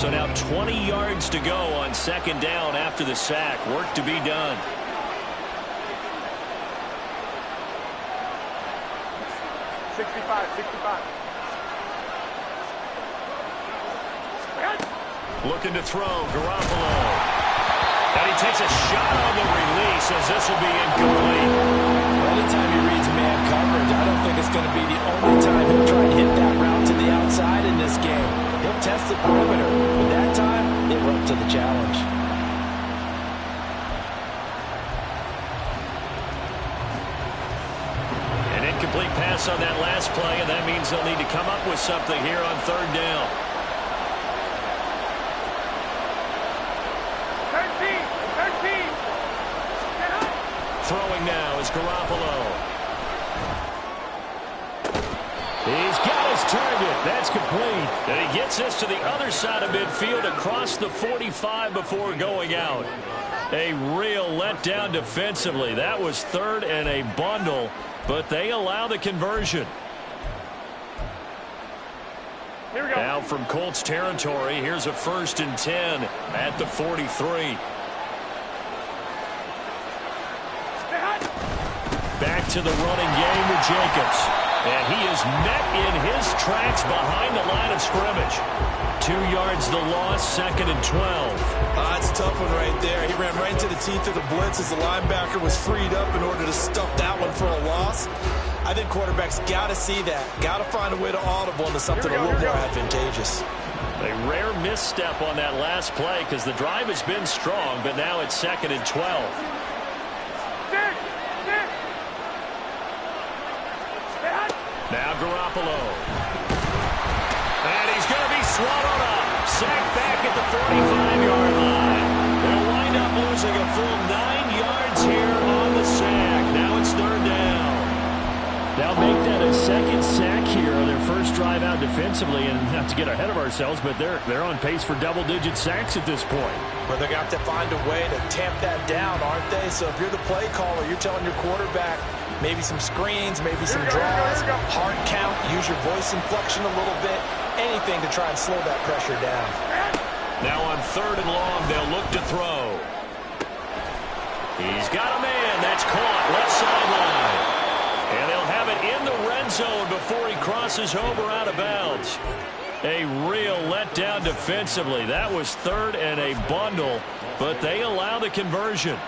So now 20 yards to go on second down after the sack. Work to be done. Looking to throw, Garoppolo. And he takes a shot on the release as this will be incomplete. Anytime he reads man coverage, I don't think it's going to be the only time he'll try and hit that route to the outside in this game. He'll test the perimeter, but that time, it went up to the challenge. An incomplete pass on that last play, and that means they'll need to come up with something here on third down. Throwing now is Garoppolo. He's got his target. That's complete. And he gets this to the other side of midfield across the 45 before going out. A real letdown defensively. That was third and a bundle, but they allow the conversion. Here we go. Now from Colts territory, here's a 1st and 10 at the 43. Back to the running game with Jacobs. And he is met in his tracks behind the line of scrimmage. 2 yards the loss, 2nd and 12. That's a tough one right there. He ran right into the teeth of the blitz as the linebacker was freed up in order to stuff that one for a loss. I think quarterbacks got to see that. Got to find a way to audible into something a little more advantageous. A rare misstep on that last play because the drive has been strong, but now it's 2nd and 12. Now Garoppolo. And he's going to be swallowed up. Sacked back at the 45-yard line. They'll wind up losing a full 9 yards here on the sack. Now it's third down. They'll make that a second sack here on their first drive out defensively. And not to get ahead of ourselves, but they're on pace for double-digit sacks at this point. Well, they're going to have to find a way to tamp that down, aren't they? So if you're the play caller, you're telling your quarterback, maybe some screens, maybe some draws, hard count, use your voice inflection a little bit, anything to try and slow that pressure down. Now on 3rd and long, they'll look to throw. He's got a man. That's caught left sideline. And they'll have it in the red zone before he crosses over out of bounds. A real letdown defensively. That was 3rd and a bundle, but they allow the conversion.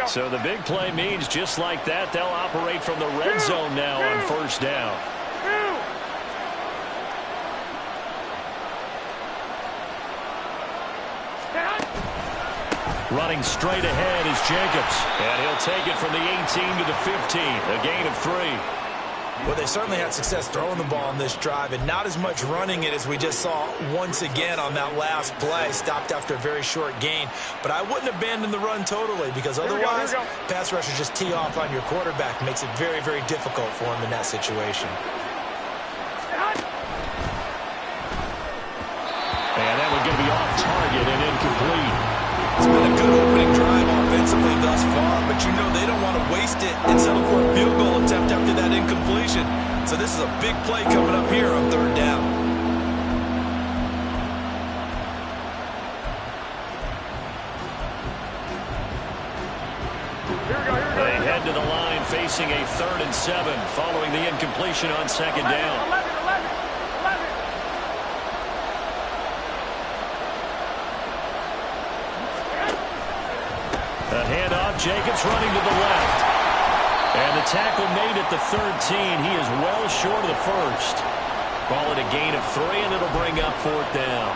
So the big play means just like that, they'll operate from the red zone now on 1st down. Running straight ahead is Jacobs. And he'll take it from the 18 to the 15, a gain of 3. Well, they certainly had success throwing the ball on this drive, and not as much running it as we just saw once again on that last play. Stopped after a very short gain. But I wouldn't abandon the run totally, because otherwise, pass rushers just tee off on your quarterback. Makes it very, very difficult for him in that situation. And that one going to be off target and incomplete. It's been a good opening drive offensively thus far, but you know they don't want to waste it and settle for a field goal attempt after that incompletion. So this is a big play coming up here on 3rd down. They head to the line facing a 3rd and 7 following the incompletion on 2nd down. A handoff, Jacobs running to the left. And the tackle made at the 13. He is well short of the first. Call it a gain of 3, and it'll bring up 4th down.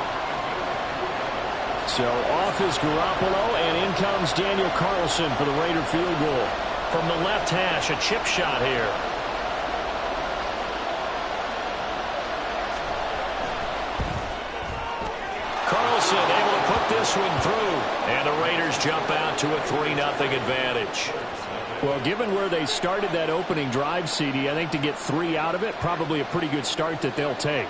So off is Garoppolo, and in comes Daniel Carlson for the Raider field goal. From the left hash, a chip shot here. Carlson able to put this one through. And the Raiders jump out to a 3-0 advantage. Well, given where they started that opening drive, CD, I think to get 3 out of it, probably a pretty good start that they'll take.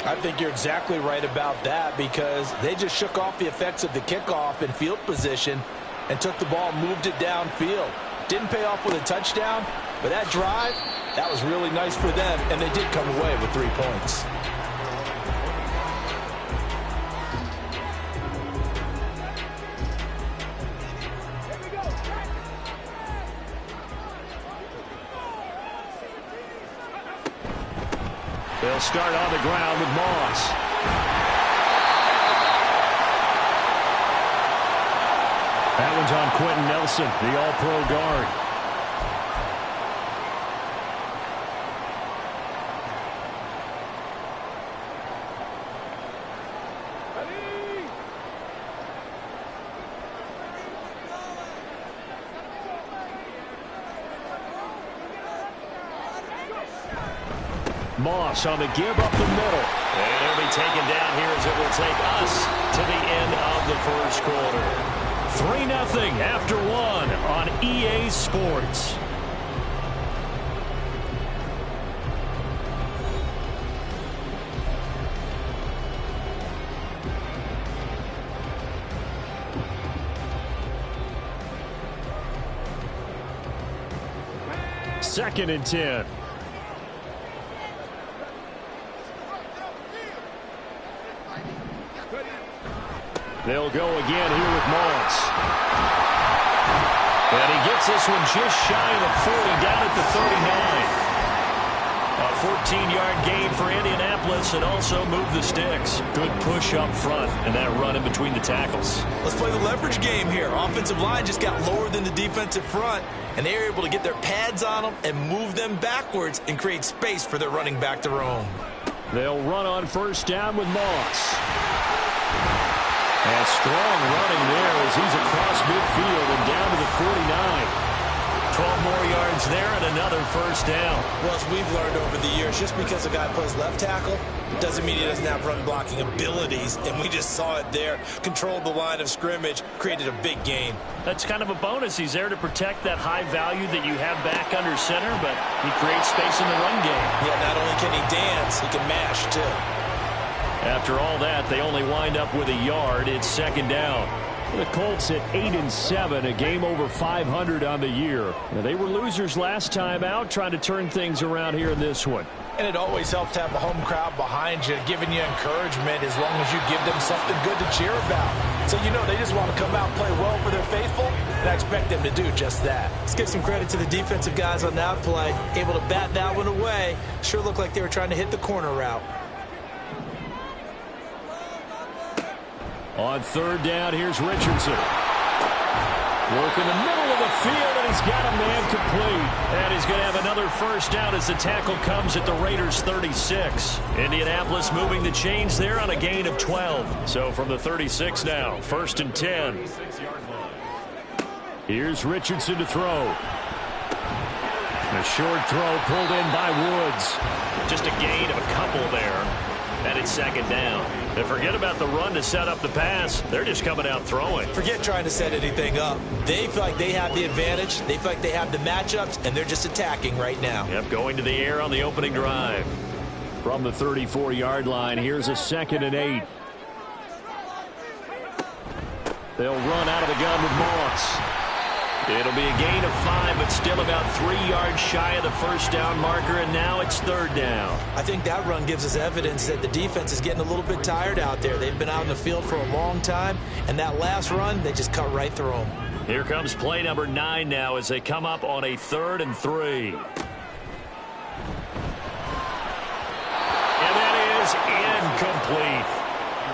I think you're exactly right about that, because they just shook off the effects of the kickoff in field position and took the ball, moved it downfield. Didn't pay off with a touchdown, But that drive, that was really nice for them, and they did come away with 3 points. They'll start on the ground with Moss. That one's on Quentin Nelson, the all-pro guard. Moss on the give up the middle. And it'll be taken down here as it will take us to the end of the first quarter. 3-0 after 1 on EA Sports. Second and 10. They'll go again here with Moss. And he gets this one just shy of the 40, down at the 39. A 14-yard gain for Indianapolis, and also move the sticks. Good push up front, and that run in between the tackles. Let's play the leverage game here. Offensive line just got lower than the defensive front, and they were able to get their pads on them and move them backwards and create space for their running back to roam. They'll run on first down with Moss. And strong running there as he's across midfield and down to the 49. 12 more yards there and another first down. Well, as we've learned over the years, just because a guy plays left tackle doesn't mean he doesn't have run blocking abilities, and we just saw it there. Controlled the line of scrimmage, created a big gain. That's kind of a bonus. He's there to protect that high value that you have back under center, but he creates space in the run game. Yeah, not only can he dance, he can mash, too. After all that, they only wind up with a yard. It's second down. The Colts at 8-7, a game over 500 on the year. Now, they were losers last time out, trying to turn things around here in this one. And it always helps to have a home crowd behind you, giving you encouragement as long as you give them something good to cheer about. So, you know, they just want to come out and play well for their faithful, and I expect them to do just that. Let's give some credit to the defensive guys on that play. Able to bat that one away. Sure looked like they were trying to hit the corner route. On third down, here's Richardson. Work in the middle of the field, and he's got a man complete. And he's going to have another first down as the tackle comes at the Raiders' 36. Indianapolis moving the chains there on a gain of 12. So from the 36 now, first and 10. Here's Richardson to throw. A short throw pulled in by Woods. Just a gain of a couple there. And it's second down. And forget about the run to set up the pass. They're just coming out throwing. Forget trying to set anything up. They feel like they have the advantage. They feel like they have the matchups, and they're just attacking right now. Yep, going to the air on the opening drive. From the 34-yard line, here's a 2nd and 8. They'll run out of the gun with Moss. It'll be a gain of 5, but still about 3 yards shy of the first down marker, and now it's third down. I think that run gives us evidence that the defense is getting a little bit tired out there. They've been out in the field for a long time, and that last run, they just cut right through them. Here comes play number 9 now as they come up on a 3rd and 3. And that is incomplete.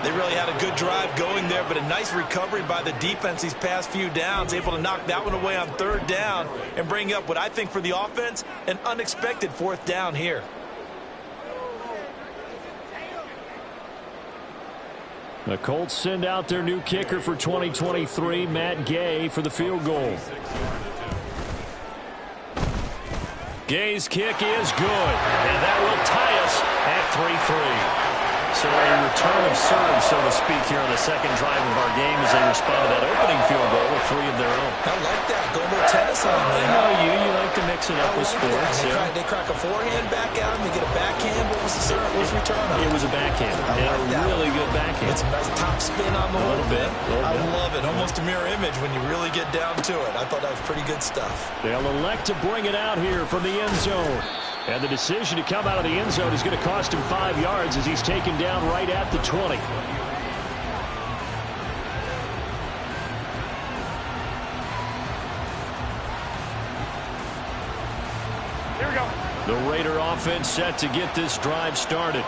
They really had a good drive going there, but a nice recovery by the defense these past few downs, able to knock that one away on third down and bring up what I think for the offense, an unexpected 4th down here. The Colts send out their new kicker for 2023, Matt Gay, for the field goal. Gay's kick is good, and that will tie us at 3-3. So a return of serve, so to speak, here on the second drive of our game as they respond to that opening field goal with 3 of their own. I like that. Go a little tennis on me. I know you like to mix it up with sports. They crack a forehand back out, and they get a backhand. What was the serve? What was the return on? It was a backhand. A really good backhand. It's a nice top spin on the little bit. I love it. Almost a mirror image when you really get down to it. I thought that was pretty good stuff. They'll elect to bring it out here from the end zone. And the decision to come out of the end zone is going to cost him 5 yards as he's taken down right at the 20. Here we go. The Raider offense set to get this drive started.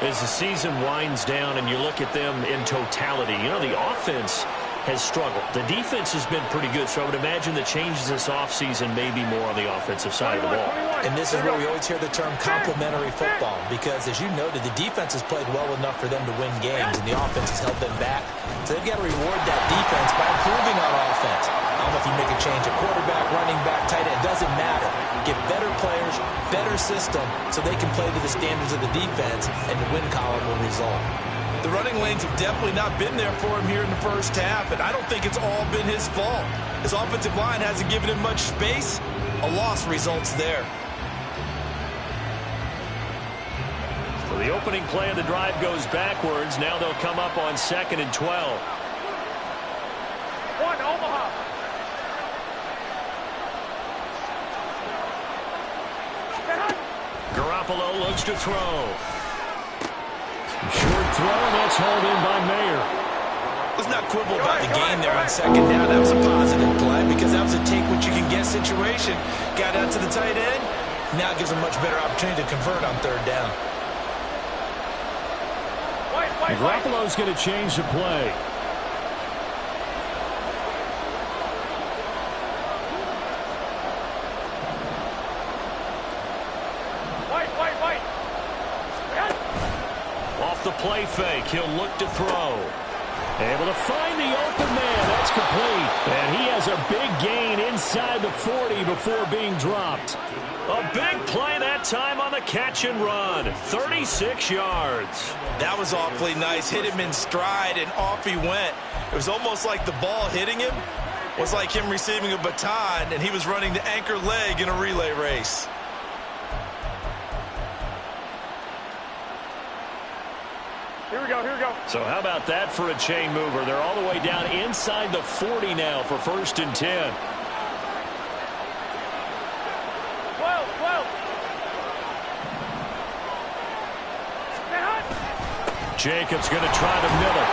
As the season winds down and you look at them in totality, you know, the offense has struggled. The defense has been pretty good, so I would imagine the changes this offseason may be more on the offensive side of the ball. And this is where we always hear the term complementary football, because as you noted, the defense has played well enough for them to win games, and the offense has held them back. So they've got to reward that defense by improving on offense. I don't know if you make a change at quarterback, running back, tight end, it doesn't matter. Get better players, better system, so they can play to the standards of the defense, and the win column will result. The running lanes have definitely not been there for him here in the first half, and I don't think it's all been his fault. His offensive line hasn't given him much space. A loss results there. So the opening play of the drive goes backwards. Now they'll come up on 2nd and 12. 1, Omaha. Garoppolo looks to throw. Short throw, and that's hauled in by Mayer. Let's not quibble about the gain there on 2nd down. That was a positive play because that was a take-what-you-can-get situation. Got out to the tight end. Now gives him much better opportunity to convert on 3rd down. Garoppolo's going to change the play. Off the play fake, he'll look to throw. Able to find the open man. That's complete. And he has a big gain inside the 40 before being dropped. A big play that time on the catch and run. 36 yards. That was awfully nice. Hit him in stride, and off he went. It was almost like the ball hitting him was like him receiving a baton, and he was running the anchor leg in a relay race. Here we go, here we go. So how about that for a chain mover? They're all the way down inside the 40 now for 1st and 10. 12. Jacobs going to try the middle.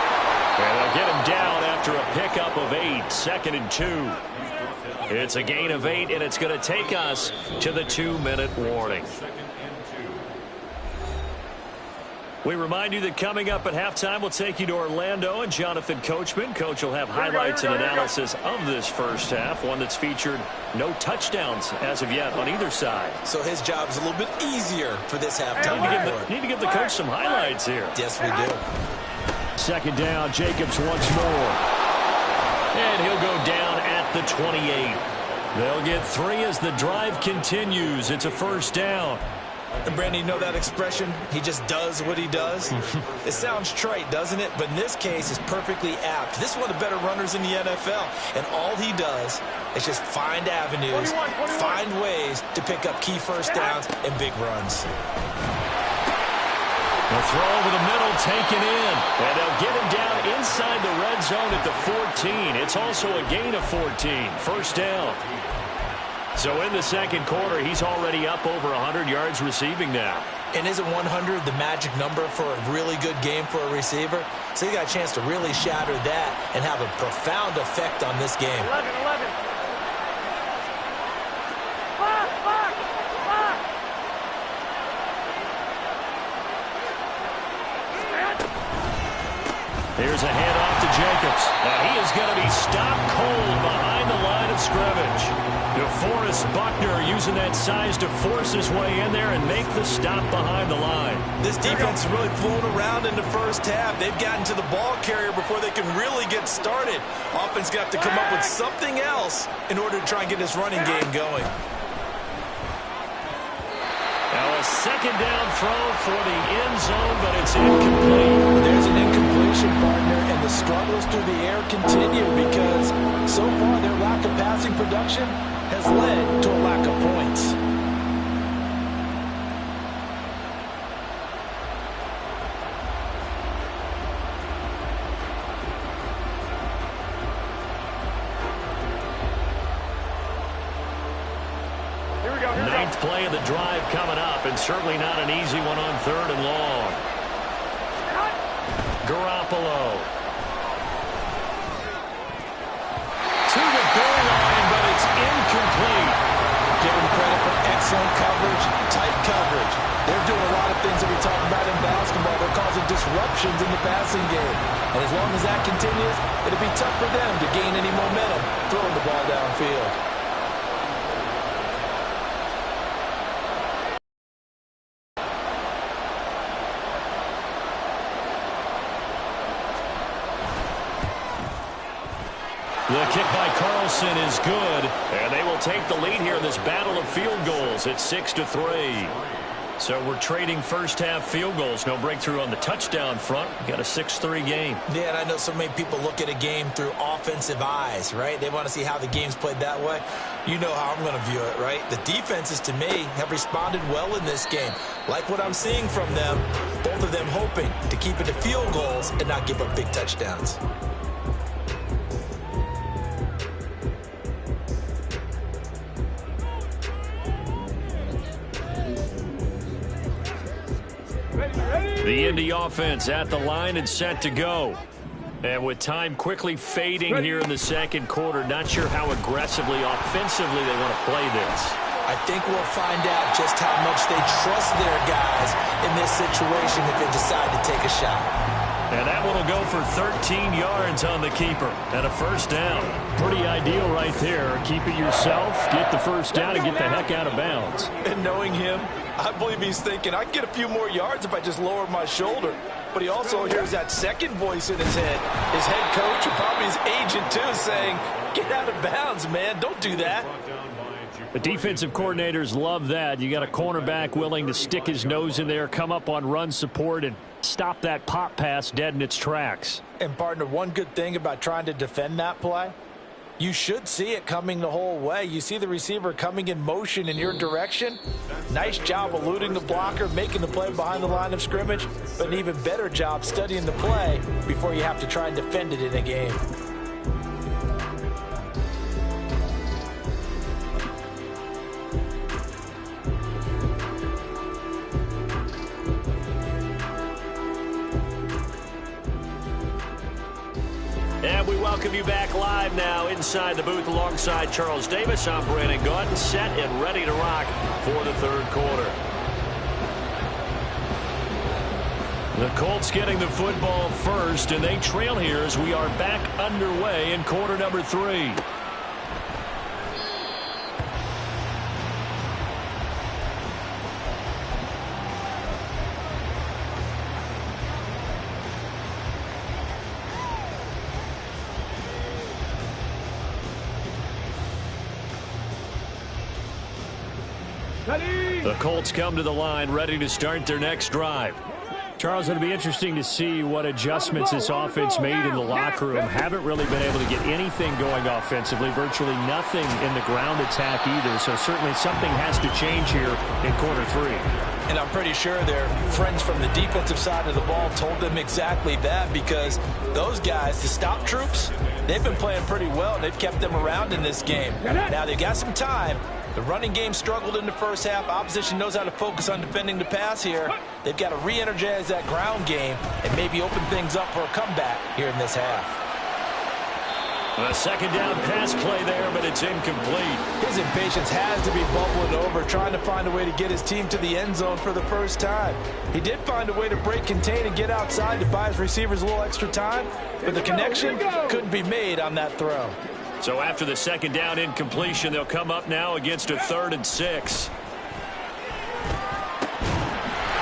And they'll get him down after a pickup of 8. 2nd and 2. It's a gain of 8, and it's going to take us to the 2-minute warning. We remind you that coming up at halftime, we'll take you to Orlando and Jonathan Coachman. Coach will have highlights and analysis of this first half, one that's featured no touchdowns as of yet on either side. So his job is a little bit easier for this halftime. Need to give the coach some highlights here. Yes, we do. 2nd down, Jacobs once more. And he'll go down at the 28. They'll get 3 as the drive continues. It's a 1st down. And Brandon, you know that expression? He just does what he does. It sounds trite, doesn't it? But in this case, it's perfectly apt. This is one of the better runners in the NFL. And all he does is just find avenues, 21. Find ways to pick up key 1st downs and big runs. The throw over the middle taken in. And they'll get him down inside the red zone at the 14. It's also a gain of 14. 1st down. So in the 2nd quarter, he's already up over 100 yards receiving now. And isn't 100 the magic number for a really good game for a receiver? So he got a chance to really shatter that and have a profound effect on this game. 11. Here's a handoff to Jacobs. And he is going to be stopped cold behind the line of scrimmage. DeForest Buckner using that size to force his way in there and make the stop behind the line. This defense has really flown around in the first half. They've gotten to the ball carrier before they can really get started. Offense got to come up with something else in order to try and get this running game going. Now a second down throw for the end zone, but it's incomplete. There's an incompletion, partner, and the struggles through the air continue because so far their lack of passing production has led to a lack of points. Ninth play of the drive coming up, and certainly not an easy one on 3rd and long. Garoppolo. To the goal line, but it's incomplete. Give them credit for excellent coverage, tight coverage. They're doing a lot of things that we talk about in basketball. They're causing disruptions in the passing game. And as long as that continues, it'll be tough for them to gain any momentum throwing the ball downfield. The kick by Carlson is good, and they will take the lead here in this battle of field goals at 6-3. So we're trading first-half field goals. No breakthrough on the touchdown front. We got a 6-3 game. Yeah, and I know so many people look at a game through offensive eyes, right? They want to see how the game's played that way. You know how I'm going to view it, right? The defenses, to me, have responded well in this game. Like what I'm seeing from them, both of them hoping to keep it to field goals and not give up big touchdowns. The Indy offense at the line and set to go. And with time quickly fading here in the second quarter, not sure how aggressively, offensively they want to play this. I think we'll find out just how much they trust their guys in this situation if they decide to take a shot. And that one will go for 13 yards on the keeper and a first down. Pretty ideal right there. Keep it yourself, get the first down, and get the heck out of bounds. And knowing him, I believe he's thinking, I can get a few more yards if I just lower my shoulder. But he also hears that second voice in his head. His head coach, and probably his agent too, saying, get out of bounds, man. Don't do that. The defensive coordinators love that. You got a cornerback willing to stick his nose in there, come up on run support, and stop that pop pass dead in its tracks. And, partner, one good thing about trying to defend that play, you should see it coming the whole way. You see the receiver coming in motion in your direction. Nice job eluding the blocker, making the play behind the line of scrimmage, but an even better job studying the play before you have to try and defend it in a game. And we welcome you back live now inside the booth alongside Charles Davis. I'm Brandon Gaudin, set and ready to rock for the third quarter. The Colts getting the football first, and they trail here as we are back underway in quarter number 3. The Colts come to the line ready to start their next drive. Charles, it'll be interesting to see what adjustments this offense made in the locker room. Haven't really been able to get anything going offensively, virtually nothing in the ground attack either. So certainly something has to change here in quarter 3. And I'm pretty sure their friends from the defensive side of the ball told them exactly that, because those guys, the stop troops, they've been playing pretty well. They've kept them around in this game. Now they've got some time. The running game struggled in the first half. Opposition knows how to focus on defending the pass here. They've got to re-energize that ground game and maybe open things up for a comeback here in this half. A second down pass play there, but it's incomplete. His impatience has to be bubbling over, trying to find a way to get his team to the end zone for the first time. He did find a way to break contain and get outside to buy his receivers a little extra time, but the connection couldn't be made on that throw. So after the second down incompletion, they'll come up now against a 3rd and 6.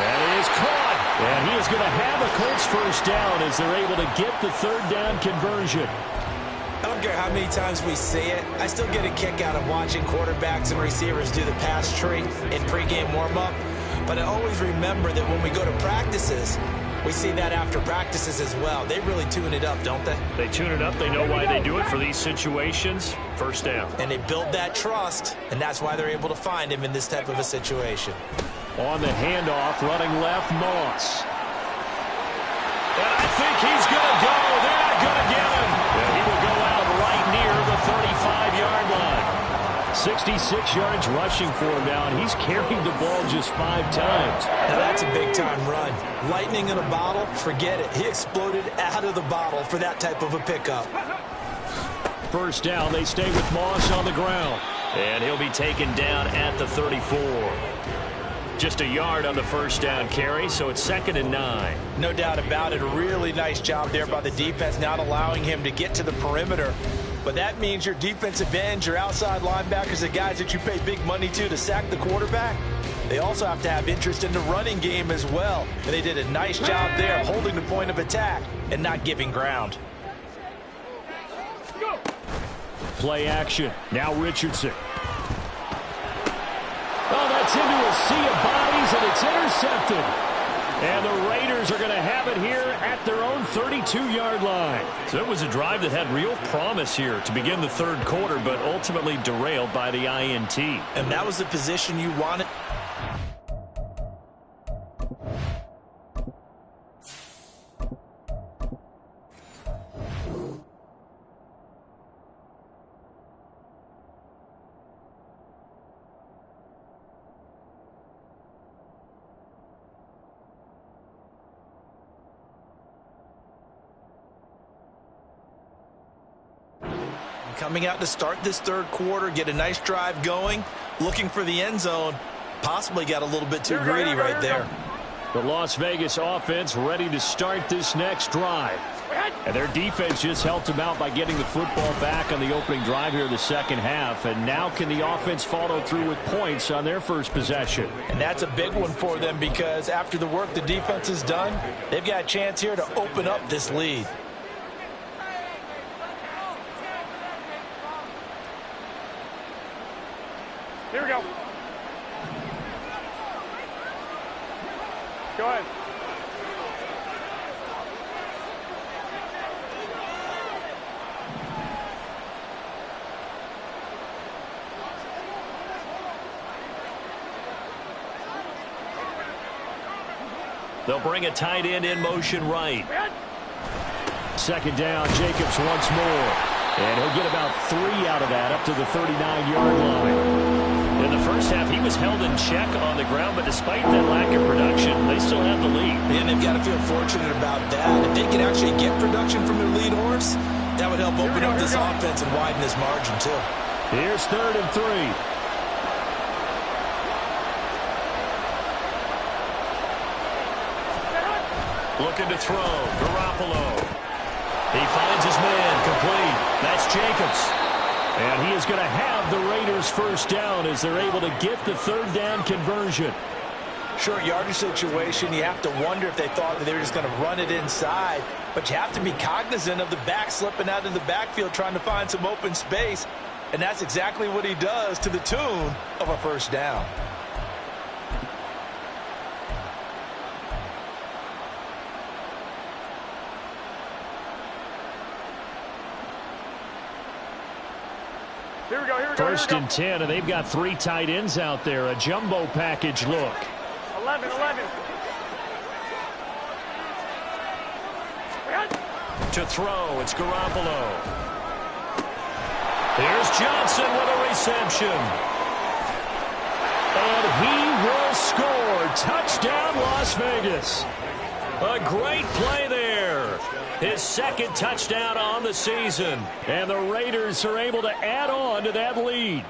That is caught. And he is going to have a Colts first down as they're able to get the 3rd down conversion. I don't care how many times we see it. I still get a kick out of watching quarterbacks and receivers do the pass tree in pregame warm-up. But I always remember that when we go to practices, we see that after practices as well. They really tune it up, don't they? They tune it up. They know why they do it for these situations. First down. And they build that trust, and that's why they're able to find him in this type of a situation. On the handoff, running left, Moss. And I think he's going to go. They're not going to get him. And he will go out right near the 35-yard line. 66 yards rushing for him now, and he's carried the ball just 5 times. Now that's a big-time run. Lightning in a bottle, forget it. He exploded out of the bottle for that type of a pickup. First down, they stay with Moss on the ground. And he'll be taken down at the 34. Just a yard on the first down carry, so it's 2nd and 9. No doubt about it. A really nice job there by the defense, not allowing him to get to the perimeter. But that means your defensive ends, your outside linebackers, the guys that you pay big money to sack the quarterback, they also have to have interest in the running game as well. And they did a nice job there holding the point of attack and not giving ground. Play action. Now Richardson. Oh, that's into a sea of bodies, and it's intercepted. And the Raiders are going to have it here at their own 32-yard line. So it was a drive that had real promise here to begin the third quarter, but ultimately derailed by the INT. And that was the position you wanted. Coming out to start this third quarter, get a nice drive going, looking for the end zone. Possibly got a little bit too greedy right there. The Las Vegas offense ready to start this next drive. And their defense just helped them out by getting the football back on the opening drive here in the second half. And now can the offense follow through with points on their first possession? And that's a big one for them because after the work the defense has done, they've got a chance here to open up this lead. Here we go. Go ahead. They'll bring a tight end in motion right. Second down, Jacobs once more. And he'll get about 3 out of that up to the 39-yard line. In the first half, he was held in check on the ground, but despite that lack of production, they still have the lead. And they've got to feel fortunate about that. If they can actually get production from their lead horse, that would help open up this offense and widen this margin, too. Here's 3rd and 3. Looking to throw. Garoppolo. He finds his man. Complete. That's Jacobs. And he is going to have the Raiders first down as they're able to get the third down conversion. Short yardage situation, you have to wonder if they thought that they were just going to run it inside. But you have to be cognizant of the back slipping out of the backfield trying to find some open space. And that's exactly what he does to the tune of a first down. Here we go, here we go. First and 10, and they've got 3 tight ends out there. A jumbo package look. 11. To throw, it's Garoppolo. Here's Johnson with a reception. And he will score. Touchdown, Las Vegas. A great play there. His second touchdown on the season. And the Raiders are able to add on to that lead.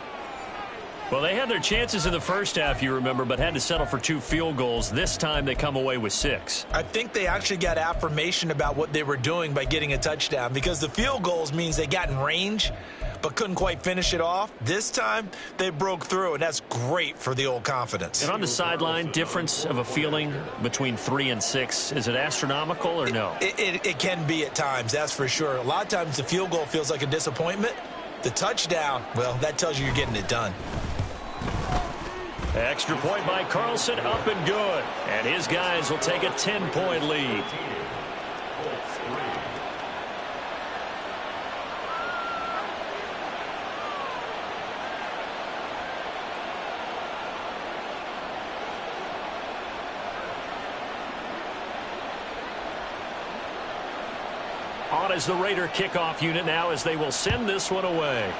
Well, they had their chances in the first half, you remember, but had to settle for 2 field goals. This time they come away with 6. I think they actually got affirmation about what they were doing by getting a touchdown because the field goals means they got in range but couldn't quite finish it off. This time, they broke through, and that's great for the old confidence. And on the sideline, difference of a feeling between 3 and 6, is it astronomical or no? It can be at times, that's for sure. A lot of times the field goal feels like a disappointment. The touchdown, well, that tells you you're getting it done. Extra point by Carlson, up and good. And his guys will take a 10-point lead. On as the Raider kickoff unit now as they will send this one away.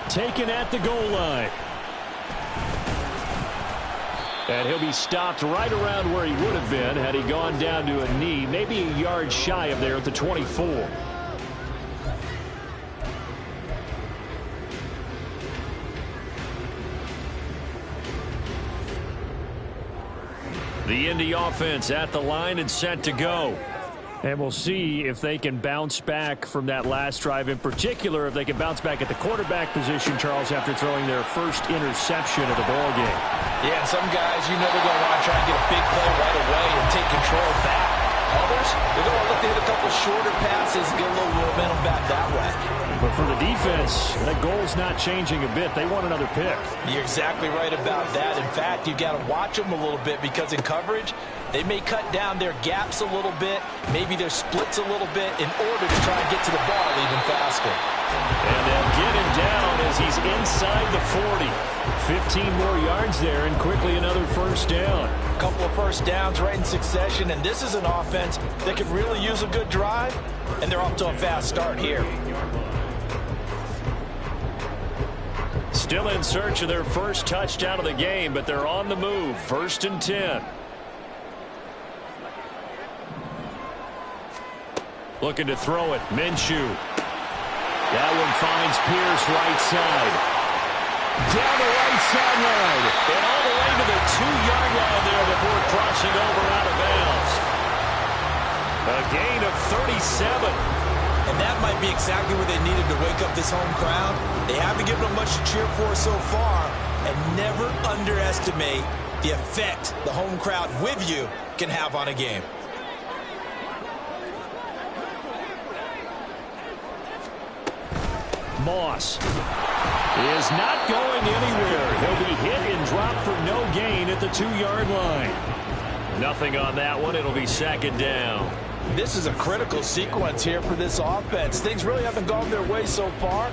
Taken at the goal line. And he'll be stopped right around where he would have been had he gone down to a knee, maybe a yard shy of there at the 24. The Indy offense at the line and set to go. And we'll see if they can bounce back from that last drive. In particular, if they can bounce back at the quarterback position, Charles, after throwing their first interception of the ballgame. Yeah, and some guys, you know they're going to want to try and get a big play right away and take control back. Others, they're going to look to hit a couple shorter passes, get a little momentum back that way. But for the defense, that goal's not changing a bit. They want another pick. You're exactly right about that. In fact, you've got to watch them a little bit because in coverage, they may cut down their gaps a little bit, maybe their splits a little bit in order to try and get to the ball even faster. And they'll get him down as he's inside the 40. 15 more yards there and quickly another first down. A couple of first downs right in succession, and this is an offense that could really use a good drive, and they're off to a fast start here. Still in search of their first touchdown of the game, but they're on the move. 1st and 10. Looking to throw it. Minshew. That one finds Pierce right side. Down the right sideline. And all the way to the 2-yard line there before crossing over out of bounds. A gain of 37. And that might be exactly what they needed to wake up this home crowd. They haven't given them much to cheer for so far. And never underestimate the effect the home crowd with you can have on a game. Moss is not going anywhere. He'll be hit and dropped for no gain at the 2-yard line. Nothing on that one. It'll be 2nd down. This is a critical sequence here for this offense. Things really haven't gone their way so far.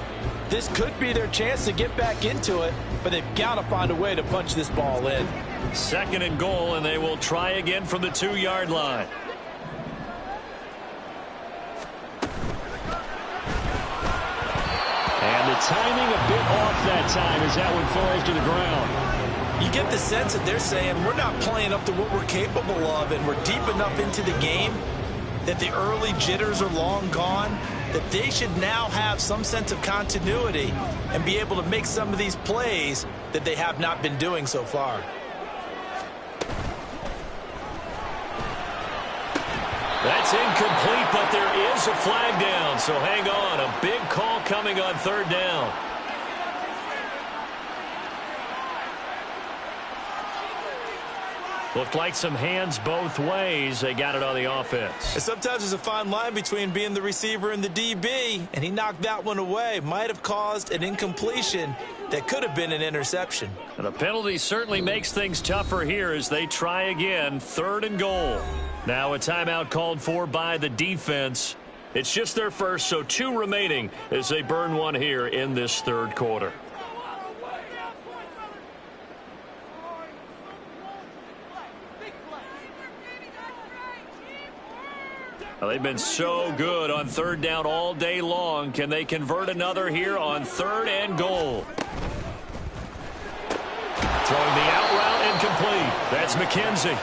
This could be their chance to get back into it, but they've got to find a way to punch this ball in. 2nd and goal, and they will try again from the 2-yard line. And the timing a bit off that time as that one falls to the ground. You get the sense that they're saying we're not playing up to what we're capable of, and we're deep enough into the game that the early jitters are long gone, that they should now have some sense of continuity and be able to make some of these plays that they have not been doing so far. That's incomplete, but there is a flag down, so hang on. A big call coming on 3rd down. Looked like some hands both ways. They got it on the offense. And sometimes there's a fine line between being the receiver and the DB, and he knocked that one away. Might have caused an incompletion that could have been an interception. And the penalty certainly makes things tougher here as they try again. 3rd and goal. Now a timeout called for by the defense. It's just their first, so 2 remaining as they burn one here in this 3rd quarter. Well, they've been so good on 3rd down all day long. Can they convert another here on 3rd and goal? Throwing the out route incomplete. That's McKenzie.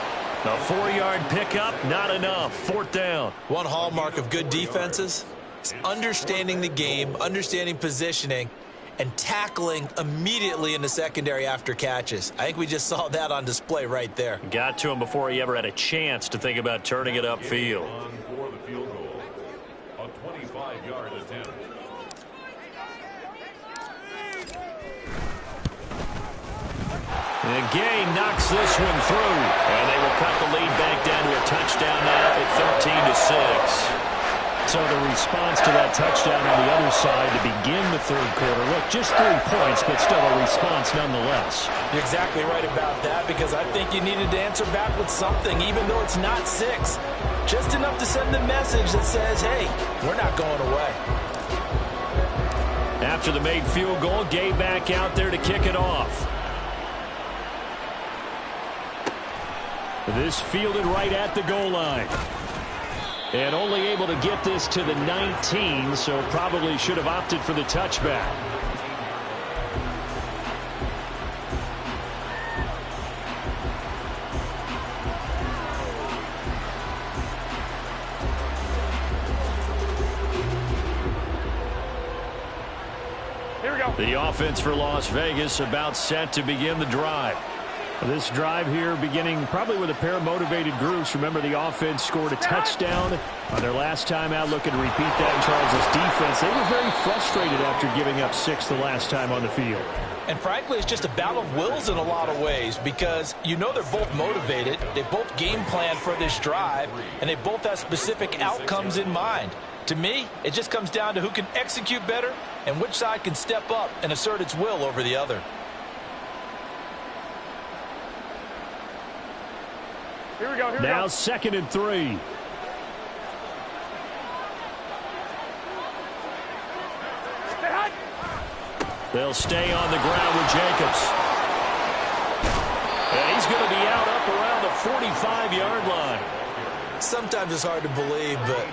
A 4-yard pickup, not enough. 4th down. One hallmark of good defenses is understanding the game, understanding positioning, and tackling immediately in the secondary after catches. I think we just saw that on display right there. Got to him before he ever had a chance to think about turning it upfield. For the field goal, a 25-yard attempt. And Gay knocks this one through. And they will cut the lead back down to a touchdown now at 13-6. So the response to that touchdown on the other side to begin the third quarter. Look, just 3 points, but still a response nonetheless. You're exactly right about that, because I think you needed to answer back with something, even though it's not 6. Just enough to send the message that says, hey, we're not going away. After the made field goal, Gay back out there to kick it off. This fielded right at the goal line. And only able to get this to the 19, so probably should have opted for the touchback. Here we go. The offense for Las Vegas about set to begin the drive. This drive here beginning probably with a pair of motivated groups. Remember, the offense scored a touchdown on their last time out. Looking to repeat that in Charles' defense. They were very frustrated after giving up 6 the last time on the field. And frankly, it's just a battle of wills in a lot of ways, because you know they're both motivated. They both game plan for this drive, and they both have specific outcomes in mind. To me, it just comes down to who can execute better and which side can step up and assert its will over the other. Here we go. Here we Now go. 2nd and 3. Stay high. They'll stay on the ground with Jacobs. And he's going to be out up around the 45-yard line. Sometimes it's hard to believe, but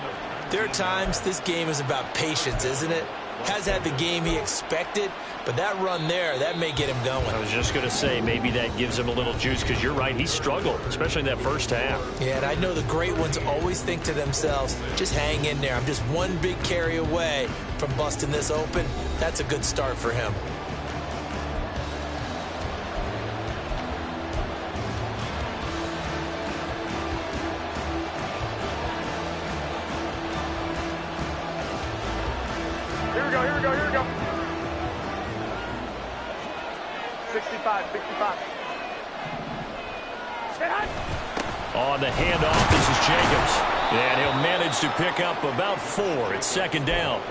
there are times this game is about patience, isn't it? Has had the game he expected, but that run there, that may get him going. I was just going to say, maybe that gives him a little juice, because you're right, he struggled, especially in that first half. Yeah, and I know the great ones always think to themselves, just hang in there. I'm just one big carry away from busting this open. That's a good start for him. Here we go. Here we go. Here we go. 65. 65. Stay high. On the handoff, this is Jacobs. And he'll manage to pick up about 4. It's 2nd down.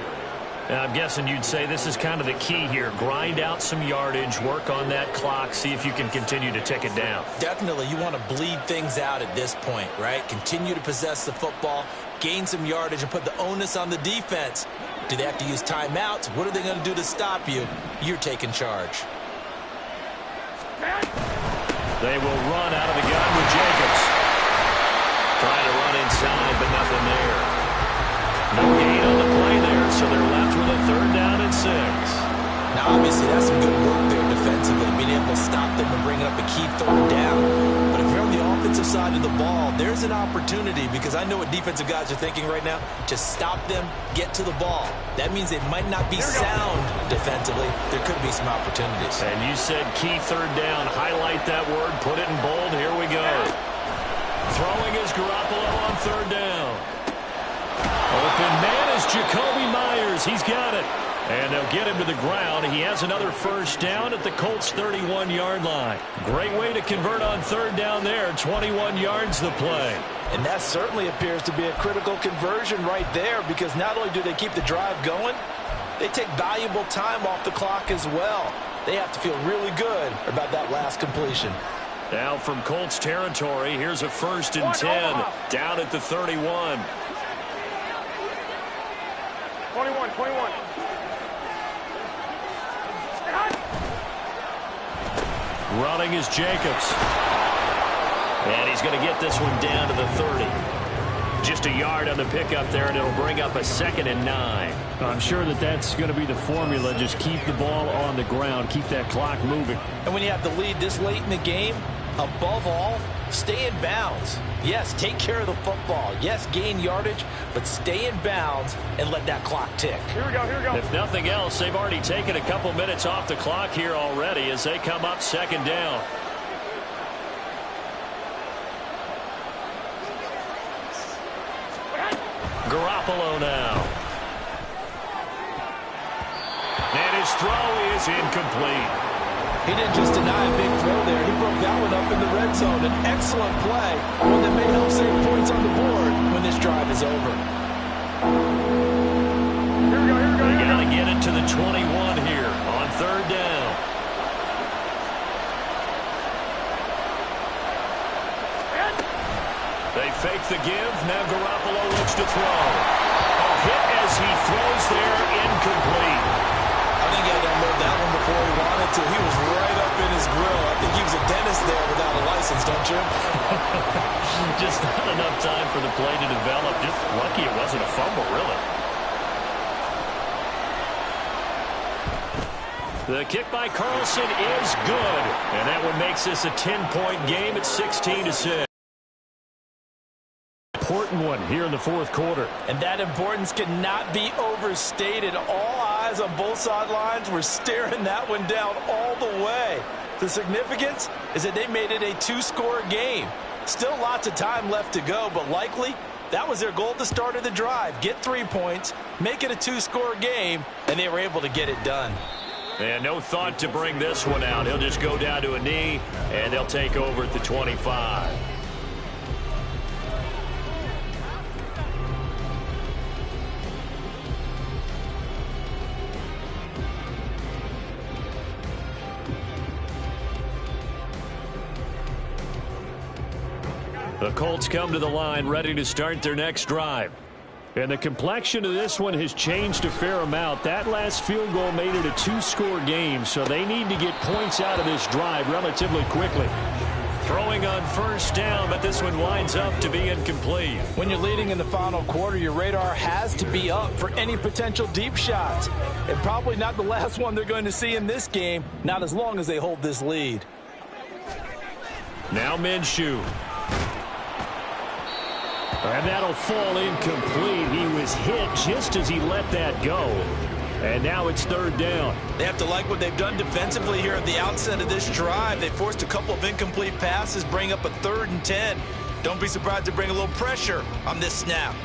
And I'm guessing you'd say this is kind of the key here. Grind out some yardage, work on that clock, see if you can continue to tick it down. Definitely, you want to bleed things out at this point, right? Continue to possess the football, gain some yardage, and put the onus on the defense. Do they have to use timeouts? What are they going to do to stop you? You're taking charge. They will run out of the gun with Jacobs. Trying to run inside, but nothing there. No gain on the play there, so they're left with a 3rd down and 6. Now, obviously, that's some good work there defensively, being able to stop them and bring up a key 3rd down. But if you're on the offensive side of the ball, there's an opportunity, because I know what defensive guys are thinking right now. Just stop them, get to the ball. That means they might not be sound defensively. There could be some opportunities. And you said key 3rd down. Highlight that word, put it in bold. Here we go. Throwing is Garoppolo on 3rd down. Open man is Jacoby Myers. He's got it. And they'll get him to the ground. He has another 1st down at the Colts' 31-yard line. Great way to convert on 3rd down there. 21 yards the play. And that certainly appears to be a critical conversion right there, because not only do they keep the drive going, they take valuable time off the clock as well. They have to feel really good about that last completion. Now from Colts territory, here's a 1st and 10 down at the 31. 21. 21. Stay high. Running is Jacobs. And he's going to get this one down to the 30. Just a yard on the pickup there, and it'll bring up a 2nd and 9. I'm sure that's going to be the formula. Just keep the ball on the ground. Keep that clock moving. And when you have the lead this late in the game, above all, stay in bounds. Yes, take care of the football. Yes, gain yardage, but stay in bounds and let that clock tick. Here we go. Here we go. If nothing else, they've already taken a couple minutes off the clock here already as they come up 2nd down. Garoppolo now. And his throw is incomplete. He didn't just deny a big throw there. He broke that one up in the red zone. An excellent play, one that may help save points on the board when this drive is over. They got to get it to the 21 here on third down. They fake the give. Now Garoppolo looks to throw. A hit as he throws there, incomplete. I think he had to unload that one before he wanted to. He was right up in his grill. I think he was a dentist there without a license, don't you? Just not enough time for the play to develop. Just lucky it wasn't a fumble, really. The kick by Carlson is good. And that one makes this a 10-point game at 16-6. Important one here in the fourth quarter. And that importance cannot be overstated. All eyes on both sidelines were staring that one down all the way. The significance is that they made it a two-score game. Still lots of time left to go, but likely that was their goal at the start of the drive. Get 3 points, make it a two-score game, and they were able to get it done. And no thought to bring this one out. He'll just go down to a knee, and they'll take over at the 25. The Colts come to the line ready to start their next drive. And the complexion of this one has changed a fair amount. That last field goal made it a two-score game, so they need to get points out of this drive relatively quickly. Throwing on first down, but this one winds up to be incomplete. When you're leading in the final quarter, your radar has to be up for any potential deep shots. And probably not the last one they're going to see in this game, not as long as they hold this lead. Now Minshew. And that'll fall incomplete. He was hit just as he let that go. And now it's third down. They have to like what they've done defensively here at the outset of this drive. They forced a couple of incomplete passes, bring up a 3rd and 10. Don't be surprised to bring a little pressure on this snap.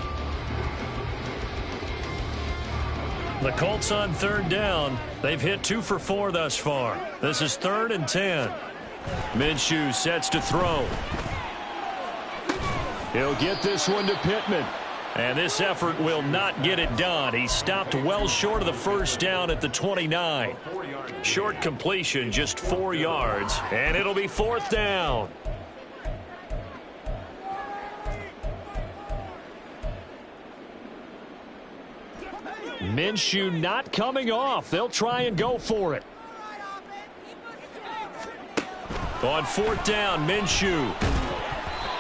The Colts on third down. They've hit 2 for 4 thus far. This is 3rd and 10. Minshew sets to throw. He'll get this one to Pittman. And this effort will not get it done. He stopped well short of the first down at the 29. Short completion, just 4 yards. And it'll be 4th down. Minshew not coming off. They'll try and go for it. On 4th down, Minshew.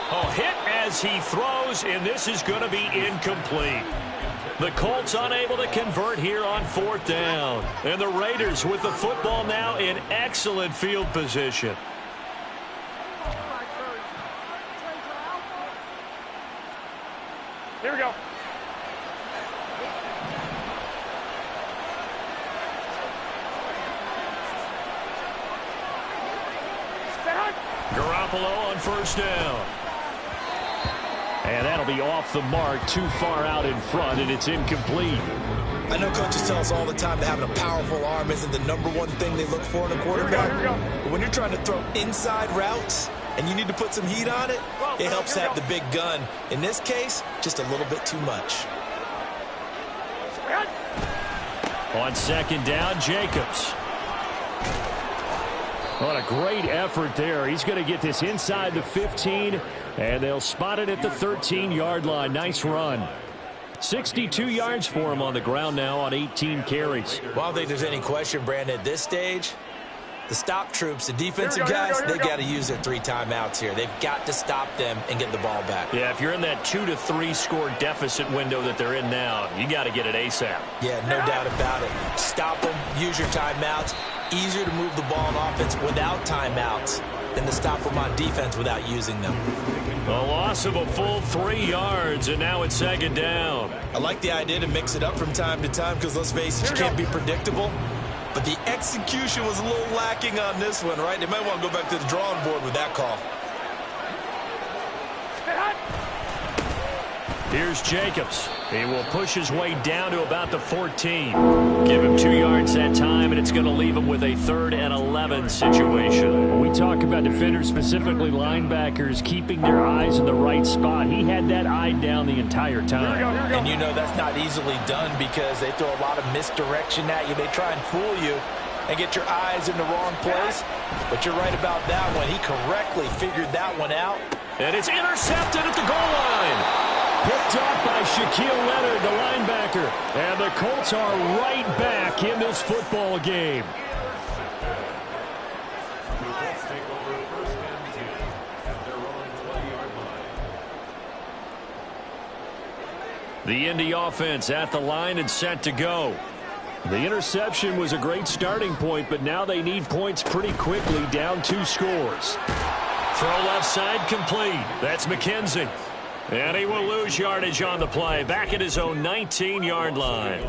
Oh, hit as he throws, and this is going to be incomplete. The Colts unable to convert here on 4th down. And the Raiders with the football now in excellent field position. Here we go. Garoppolo on first down. And that'll be off the mark, too far out in front, and it's incomplete. I know coaches tell us all the time that having a powerful arm isn't the #1 thing they look for in a quarterback. Here we go. But when you're trying to throw inside routes and you need to put some heat on it, it helps have the big gun. In this case, just a little bit too much. On 2nd down, Jacobs. What a great effort there. He's going to get this inside the 15, and they'll spot it at the 13-yard line. Nice run. 62 yards for him on the ground now on 18 carries. Well, I don't think there's any question, Brandon, at this stage, the stop troops, the defensive guys, they've got to use their 3 timeouts here. They've got to stop them and get the ball back. Yeah, if you're in that 2 to 3 score deficit window that they're in now, you got to get it ASAP. Yeah, no doubt about it. Stop them, use your timeouts. Easier to move the ball on offense without timeouts than to stop them on defense without using them. A loss of a full 3 yards, and now it's 2nd down. I like the idea to mix it up from time to time because, let's face it, you can't be predictable. But the execution was a little lacking on this one, right? They might want to go back to the drawing board with that call. Here's Jacobs. He will push his way down to about the 14. Give him 2 yards that time, and it's going to leave him with a 3rd and 11 situation. When we talk about defenders, specifically linebackers, keeping their eyes in the right spot, he had that eye down the entire time. And you know that's not easily done because they throw a lot of misdirection at you. They try and fool you and get your eyes in the wrong place. But you're right about that one. He correctly figured that one out. And it's intercepted at the goal line. Picked up by Shaquille Leonard, the linebacker. And the Colts are right back in this football game. The Colts take over 1st and 10 at their own 20-yard line. The Indy offense at the line and set to go. The interception was a great starting point, but now they need points pretty quickly, down 2 scores. Throw left side complete. That's McKenzie. And he will lose yardage on the play. Back at his own 19-yard line.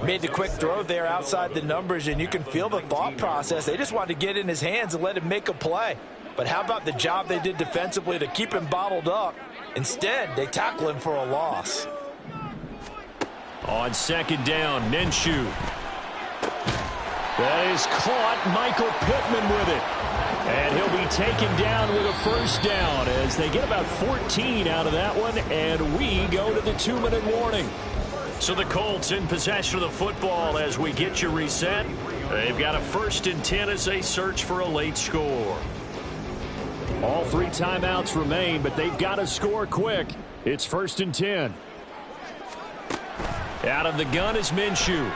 Made the quick throw there outside the numbers, and you can feel the thought process. They just wanted to get in his hands and let him make a play. But how about the job they did defensively to keep him bottled up? Instead, they tackle him for a loss. On 2nd down, Minshew. That is caught. Michael Pittman with it. And he'll be taken down with a 1st down as they get about 14 out of that one, and we go to the 2-minute warning. So the Colts in possession of the football as we get you reset. They've got a 1st and 10 as they search for a late score. All 3 timeouts remain, but they've got to score quick. It's 1st and 10. Out of the gun is Minshew.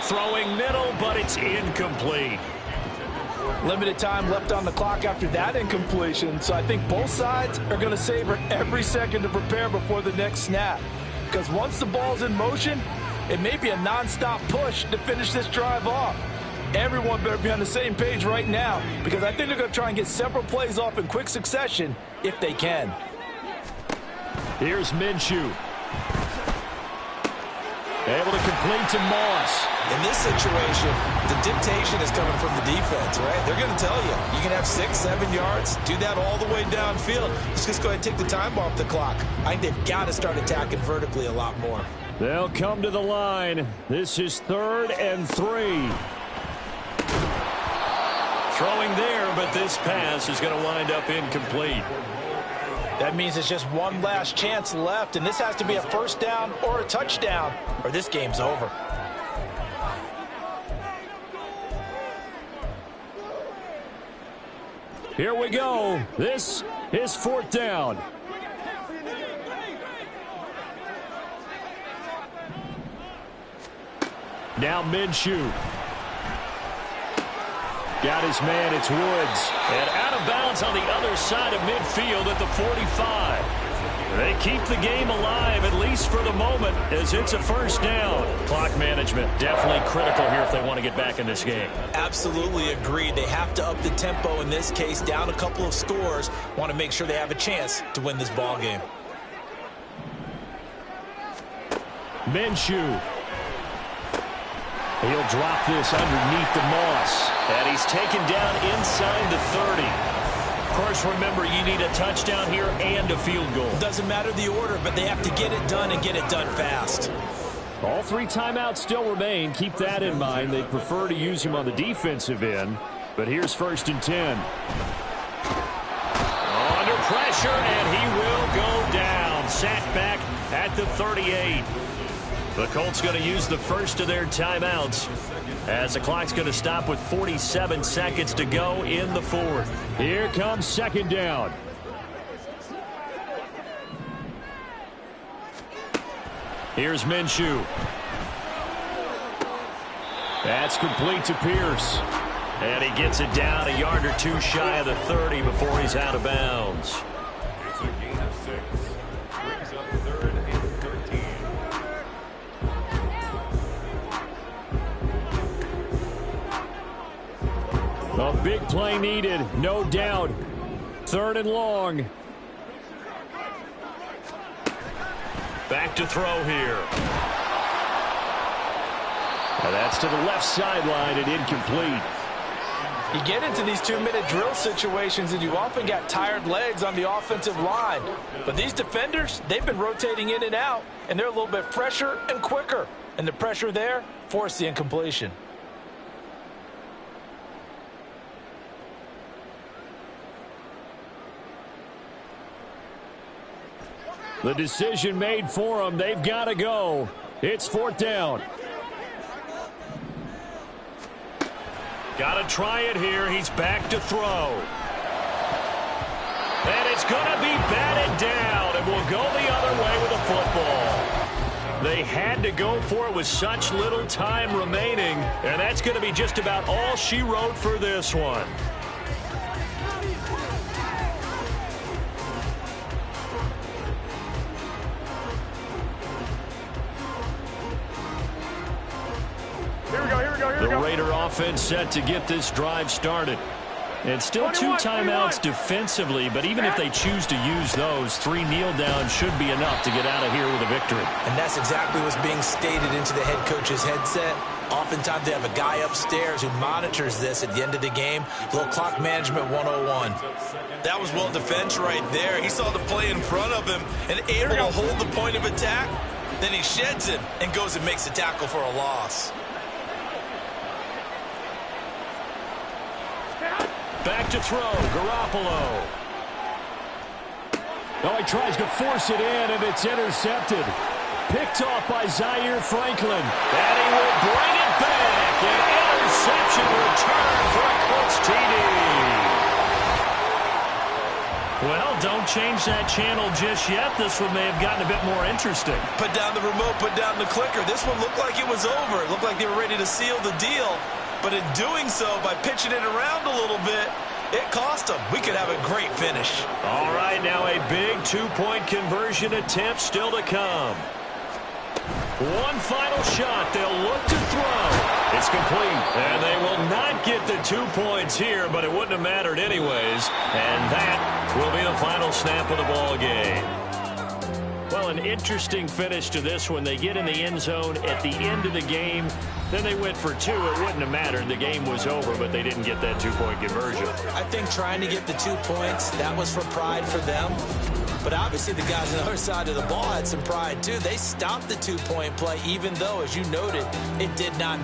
Throwing middle, but it's incomplete. Limited time left on the clock after that incompletion, so I think both sides are going to savor every second to prepare before the next snap. Because once the ball's in motion, it may be a nonstop push to finish this drive off. Everyone better be on the same page right now, because I think they're going to try and get several plays off in quick succession if they can. Here's Minshew. Able to complete to Moss. In this situation, the dictation is coming from the defense, right? They're going to tell you, you can have 6, 7 yards, do that all the way downfield. Let's just go ahead and take the time off the clock. I think they've got to start attacking vertically a lot more. They'll come to the line. This is 3rd and 3. Throwing there, but this pass is going to wind up incomplete. That means it's just one last chance left, and this has to be a 1st down or a touchdown, or this game's over. Here we go. This is 4th down. Now Minshew. Got his man, it's Woods. And out of bounds on the other side of midfield at the 45. They keep the game alive, at least for the moment, as it's a 1st down. Clock management definitely critical here if they want to get back in this game. Absolutely agreed. They have to up the tempo in this case, down a couple of scores. Want to make sure they have a chance to win this ball game. Minshew. He'll drop this underneath the Moss. And he's taken down inside the 30. Of course, remember, you need a touchdown here and a field goal. Doesn't matter the order, but they have to get it done and get it done fast. All 3 timeouts still remain. Keep that in mind. They prefer to use him on the defensive end. But here's 1st and 10. Under pressure, and he will go down. Sacked back at the 38. The Colts going to use the 1st of their timeouts as the clock's going to stop with 47 seconds to go in the 4th. Here comes 2nd down. Here's Minshew. That's complete to Pierce. And he gets it down a yard or 2 shy of the 30 before he's out of bounds. It's a gain of 6. Brings up 3rd and 13. A big play needed, no doubt. 3rd and long. Back to throw here. Now that's to the left sideline and incomplete. You get into these 2-minute drill situations, and you often got tired legs on the offensive line. But these defenders, they've been rotating in and out, and they're a little bit fresher and quicker. And the pressure there forced the incompletion. The decision made for them. They've got to go. It's 4th down. Got to try it here. He's back to throw. And it's going to be batted down, and will go the other way with the football. They had to go for it with such little time remaining, and that's going to be just about all she wrote for this one. The Raider offense set to get this drive started. And still 2 timeouts defensively, but even if they choose to use those, 3 kneel downs should be enough to get out of here with a victory. And that's exactly what's being stated into the head coach's headset. Oftentimes they have a guy upstairs who monitors this at the end of the game. Little clock management 101. That was well defense right there. He saw the play in front of him and able to hold the point of attack. Then he sheds him and goes and makes a tackle for a loss. Back to throw, Garoppolo. Oh, he tries to force it in, and it's intercepted. Picked off by Zaire Franklin. And he will bring it back. An interception return for a Colts TD. Well, don't change that channel just yet. This one may have gotten a bit more interesting. Put down the remote, put down the clicker. This one looked like it was over. It looked like they were ready to seal the deal. But in doing so, by pitching it around a little bit, it cost them. We could have a great finish. All right, now a big 2-point conversion attempt still to come. One final shot. They'll look to throw. It's complete. And they will not get the 2 points here, but it wouldn't have mattered anyways. And that will be the final snap of the ball game. Well, an interesting finish to this one. They get in the end zone at the end of the game. Then they went for 2. It wouldn't have mattered. The game was over, but they didn't get that 2-point conversion. I think trying to get the 2 points, that was for pride for them. But obviously the guys on the other side of the ball had some pride too. They stopped the 2-point play, even though, as you noted, it did not matter.